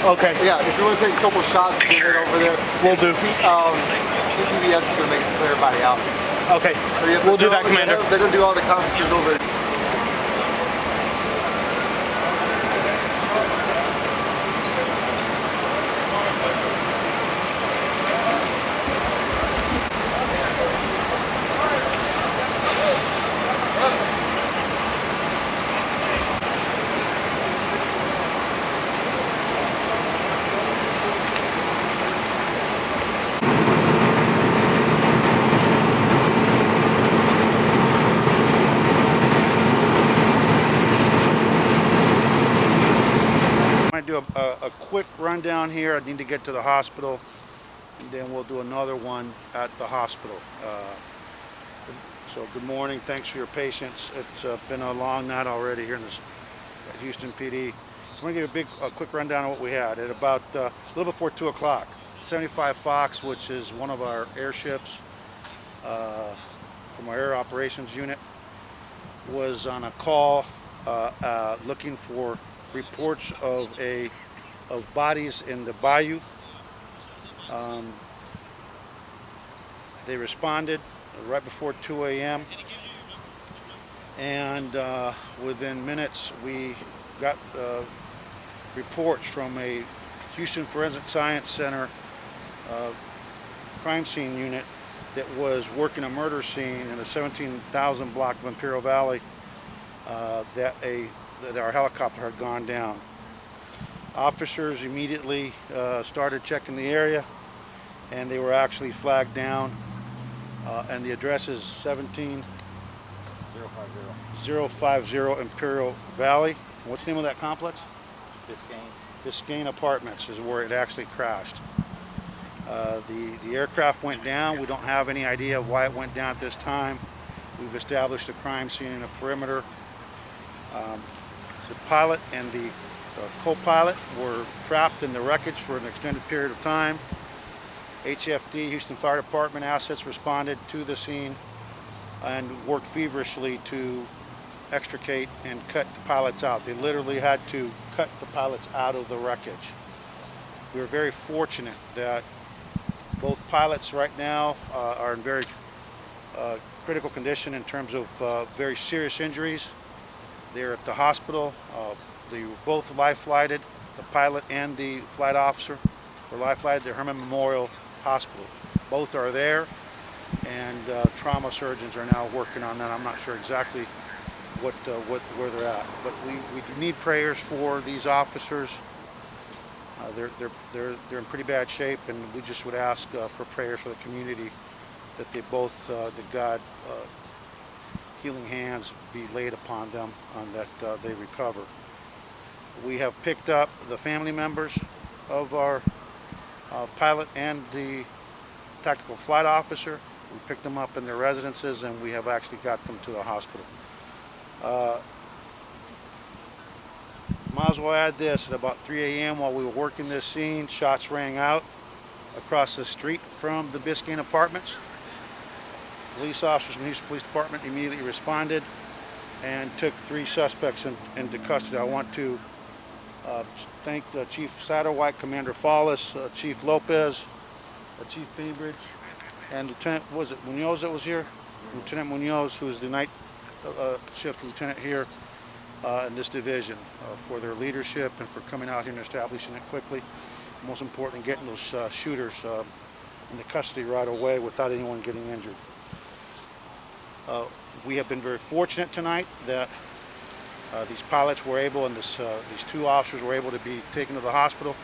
Okay. Yeah, if you want to take a couple shots to get it over there, We'll do. TPBS is going to make us clear everybody out. Okay. So yeah, We'll do that, Commander. They're going to do all the conferences over. I do a quick rundown here. I need to get to the hospital, and then we'll do another one at the hospital. So good morning. Thanks for your patience. It's been a long night already here in this at Houston PD. So I'm going to give a quick rundown of what we had. At about a little before 2 o'clock, 75 Fox, which is one of our airships from our air operations unit, was on a call looking for reports of bodies in the bayou. They responded right before 2 a.m. and within minutes we got reports from a Houston Forensic Science Center crime scene unit that was working a murder scene in the 17,000 block of Imperial Valley that our helicopter had gone down. Officers immediately started checking the area, and they were actually flagged down. And the address is 17050 Imperial Valley. What's the name of that complex? Biscayne Apartments is where it actually crashed. The aircraft went down. We don't have any idea of why it went down at this time. We've established a crime scene and a perimeter. The pilot and the co-pilot were trapped in the wreckage for an extended period of time. HFD, Houston Fire Department assets responded to the scene and worked feverishly to extricate and cut the pilots out. They literally had to cut the pilots out of the wreckage. We were very fortunate that both pilots right now are in very critical condition in terms of very serious injuries. They're at the hospital. They were both life-flighted. The pilot and the flight officer were life-flighted to Hermann Memorial Hospital. Both are there, and trauma surgeons are now working on that. I'm not sure exactly where they're at, but we need prayers for these officers. They're in pretty bad shape, and we just would ask for prayers for the community that they both that God healing hands be laid upon them and that they recover. We have picked up the family members of our pilot and the tactical flight officer. We picked them up in their residences, and we have actually got them to the hospital. Might as well add this, at about 3 a.m. while we were working this scene, shots rang out across the street from the Biscayne Apartments. Police officers from the Houston Police Department immediately responded and took 3 suspects into custody. I want to thank Chief Satterwhite, Commander Fallis, Chief Lopez, Chief Bainbridge, and Lieutenant, was it Munoz that was here? Lieutenant Munoz, who is the night shift lieutenant here in this division, for their leadership and for coming out here and establishing it quickly. Most important, getting those shooters into custody right away without anyone getting injured. We have been very fortunate tonight that these pilots were able, and these 2 officers were able to be taken to the hospital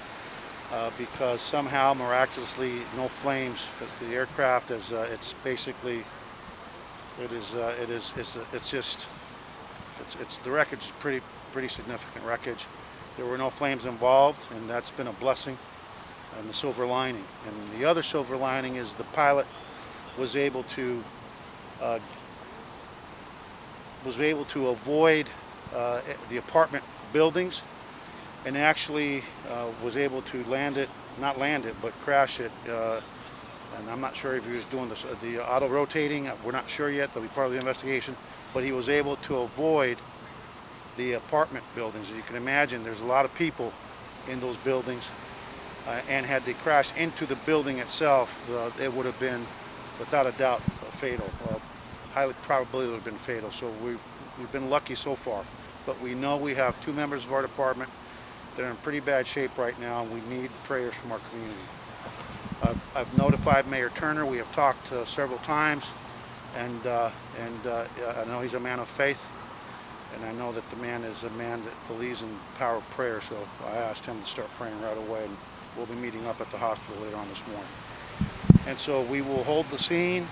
because somehow, miraculously, no flames. The aircraft is it's basically the wreckage is pretty significant wreckage. There were no flames involved, and that's been a blessing and the silver lining. And the other silver lining is the pilot was able to avoid the apartment buildings, and actually was able to but crash it. And I'm not sure if he was doing the auto rotating. We're not sure yet. That'll be part of the investigation. But he was able to avoid the apartment buildings. As you can imagine, there's a lot of people in those buildings. And had they crashed into the building itself, it would have been, without a doubt, fatal. Highly probably would have been fatal. So we've been lucky so far. But we know we have 2 members of our department that are in pretty bad shape right now, and we need prayers from our community. I've notified Mayor Turner. We have talked several times, and I know he's a man of faith, and I know that the man is a man that believes in the power of prayer. So I asked him to start praying right away, and we'll be meeting up at the hospital later on this morning. And so we will hold the scene.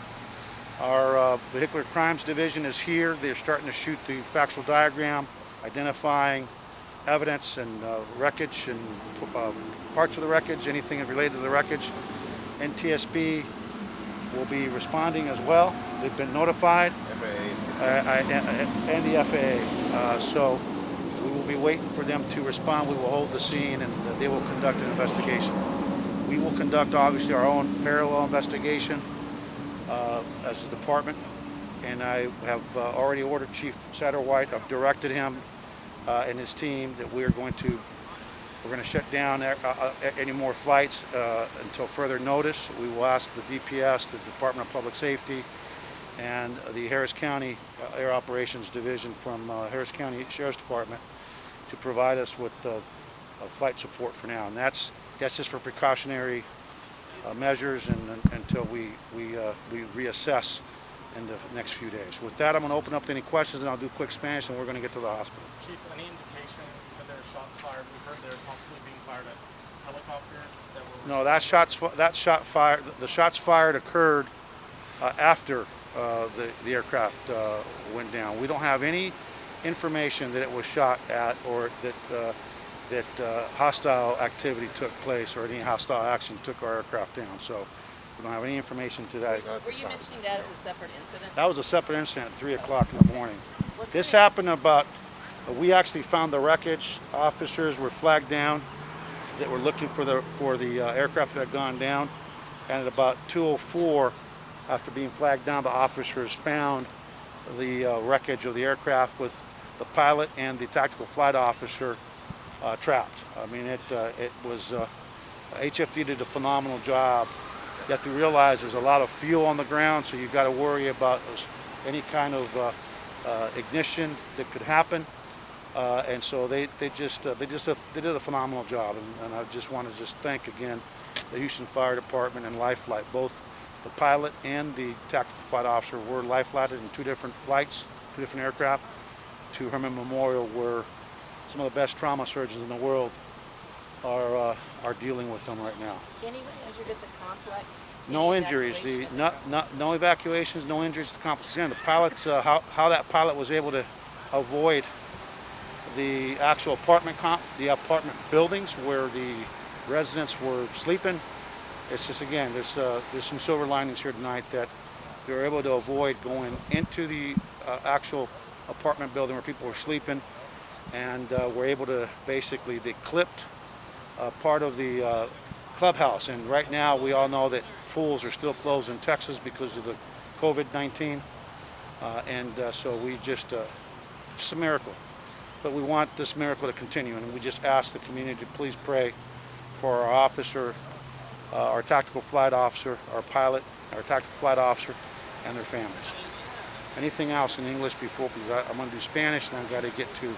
Our Vehicular Crimes Division is here. They're starting to shoot the factual diagram, identifying evidence and wreckage and parts of the wreckage, anything related to the wreckage. NTSB will be responding as well. They've been notified. And the FAA. So we will be waiting for them to respond. We will hold the scene, and they will conduct an investigation. We will conduct, obviously, our own parallel investigation as a department, and I have already ordered Chief Satterwhite. I've directed him and his team that we're going to shut down any more flights until further notice. We will ask the DPS, the Department of Public Safety, and the Harris County Air Operations Division from Harris County Sheriff's Department to provide us with flight support for now. And that's just for precautionary measures and until we reassess in the next few days. With that, I'm going to open up to any questions, and I'll do quick Spanish, and we're going to get to the hospital. Chief, any indication? You said there were shots fired. We heard they're possibly being fired at helicopters that were. No, the shots fired occurred after the aircraft went down. We don't have any information that it was shot at or that hostile activity took place or any hostile action took our aircraft down. So we don't have any information to that. Were you mentioning that as a separate incident? That was a separate incident at 3 o'clock in the morning. This happened about, we actually found the wreckage. Officers were flagged down that were looking for the aircraft that had gone down. And at about 2:04, after being flagged down, the officers found the wreckage of the aircraft with the pilot and the tactical flight officer trapped. I mean, it was, HFD did a phenomenal job. You have to realize there's a lot of fuel on the ground, so you've got to worry about any kind of ignition that could happen. And so they did a phenomenal job. And I just want to thank again the Houston Fire Department and Life Flight. Both the pilot and the tactical flight officer were life flighted in 2 different flights, 2 different aircraft to Hermann Memorial, where some of the best trauma surgeons in the world are dealing with them right now. Anyone injured at the complex? No injuries. No evacuations. No injuries to the complex. Again, the pilots, how that pilot was able to avoid the actual apartment buildings where the residents were sleeping. It's just, again, there's some silver linings here tonight that they were able to avoid going into the actual apartment building where people were sleeping, and were able to basically, they clipped part of the clubhouse. And right now we all know that pools are still closed in Texas because of the COVID-19, and so we just a miracle. But we want this miracle to continue, and we just ask the community to please pray for our officer, our tactical flight officer, our pilot, our tactical flight officer, and their families. Anything else in English before, because I'm going to do Spanish, and I've got to get to. Chief,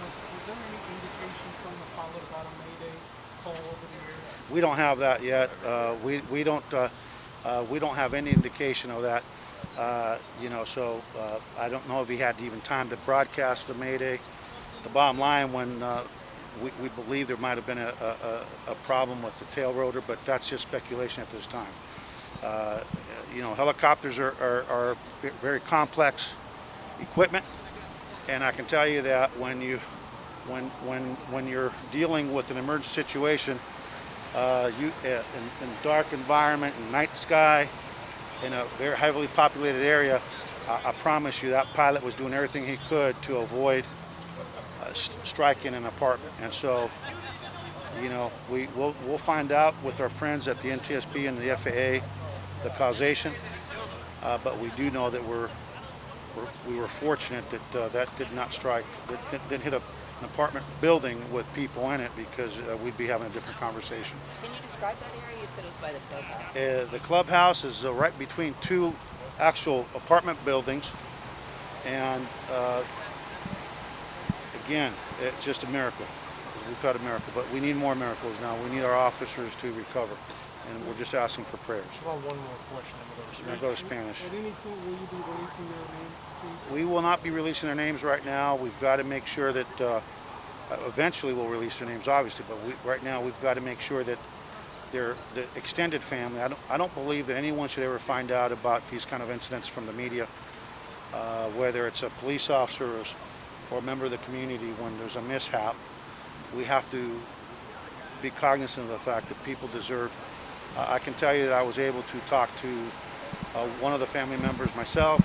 was there any indication from the pilot about a Mayday call over the air? We don't have that yet. We don't have any indication of that. So I don't know if he had even time to broadcast the Mayday. The bottom line, when we believe there might have been a problem with the tail rotor, but that's just speculation at this time. Helicopters are very complex equipment, and I can tell you that when you're dealing with an emergency situation, in dark environment, in night sky, in a very heavily populated area, I promise you that pilot was doing everything he could to avoid striking an apartment. And so, we'll find out with our friends at the NTSB and the FAA the causation, but we do know that we were fortunate that that did not strike, that didn't hit an apartment building with people in it, because we'd be having a different conversation. Can you describe that area? You said it was by the clubhouse. The clubhouse is right between two actual apartment buildings, and again, it's just a miracle. We've had a miracle, but we need more miracles now. We need our officers to recover, and we're just asking for prayers. One more question. I'm going to go to Spanish. At any point, will you be releasing their names? We will not be releasing their names right now. We've got to make sure that eventually we'll release their names, obviously, but right now we've got to make sure that they're the extended family. I don't believe that anyone should ever find out about these kind of incidents from the media, whether it's a police officer or a member of the community. When there's a mishap, we have to be cognizant of the fact that people deserve. I can tell you that I was able to talk to one of the family members myself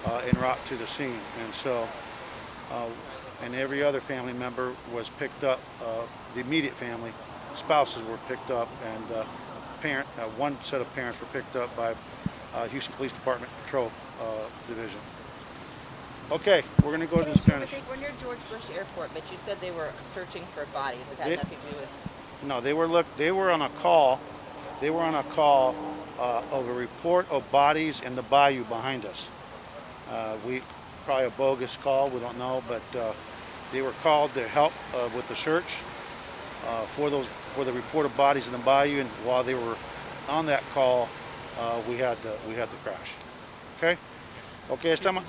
en route to the scene, and so and every other family member was picked up. The immediate family spouses were picked up, and one set of parents were picked up by Houston Police Department Patrol Division. Okay, we're going to go to the Spanish. We're near George Bush Airport, but you said they were searching for bodies. It had nothing to do with. No, they were on a call. They were on a call of a report of bodies in the bayou behind us. Probably a bogus call, we don't know, but they were called to help with the search for the report of bodies in the bayou, and while they were on that call, we had the crash. Okay, estamos.